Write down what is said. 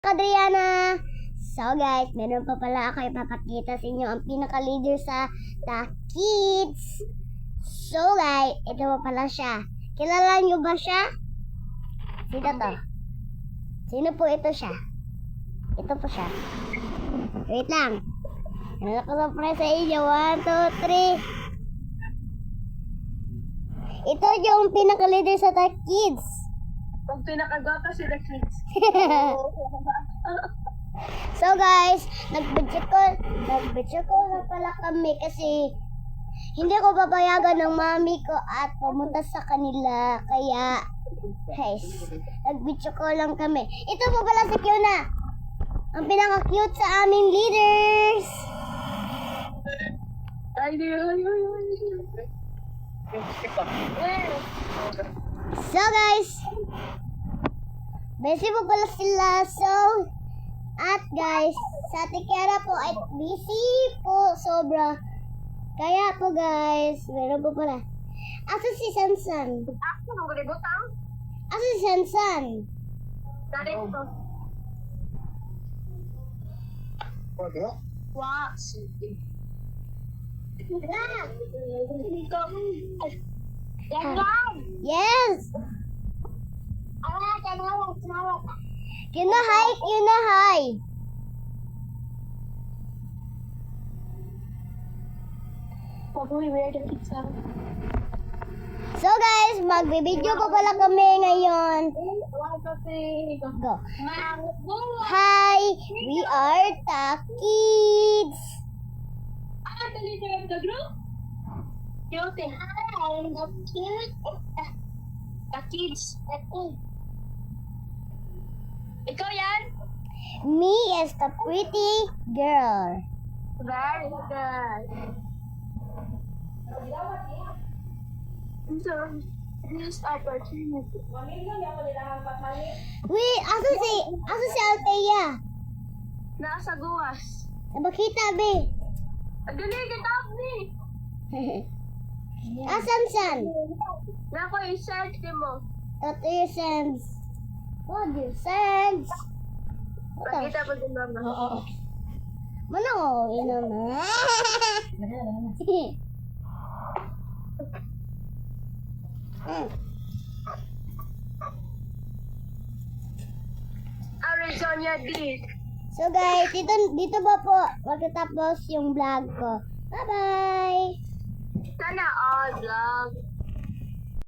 Kadriana. So guys, meron pa pala ako ipapakita sa inyo ang pinaka-leader sa The Kids. So guys, ito pa pala siya. Kilala niyo ba siya? Sino to? Sino po ito siya? Ito po siya. Wait lang. Ano ko surprise sa inyo? 1, 2, 3. Ito yung pinaka-leader sa The Kids. Ang pinakagwapa si The Kids. So guys, nag-video call na pala kami kasi hindi ko papayagan ng mami ko at pumunta sa kanila. Kaya, guys, nag-video call lang kami. Ito po pala si Kiona. Ang pinaka-cute sa aming leaders. So guys, busy po pala sila. So, at guys, sa Ate Kiara po ay busy po sobra. Kaya po guys, meron po pala. Asa si Sansan? Ako nang gulibutang. Asa si Sansan? Dari ito. Wow. Yan lang. Yes! Tinawag. Kiuna hi! Probably weird if it's So guys, magbibideo po pala kami ngayon. Go. Hi! We are The Kids! The leader of the group? Cute. Hi, I'm the cute. The kids. Ikaw yan? Me is the pretty girl. Very good. So, this opportunity. Wait, asa si Althea? Nasa guwas. Nabakita, be. Dali, kitap ni. Asan san? Nako, i-search mo. What do you sense? What do you sense? Pagkita mo din mama. Mana ko, ino na. Arizona D. So guys, dito ba po magtatapos yung vlog ko. Bye-bye! Sana all vlog.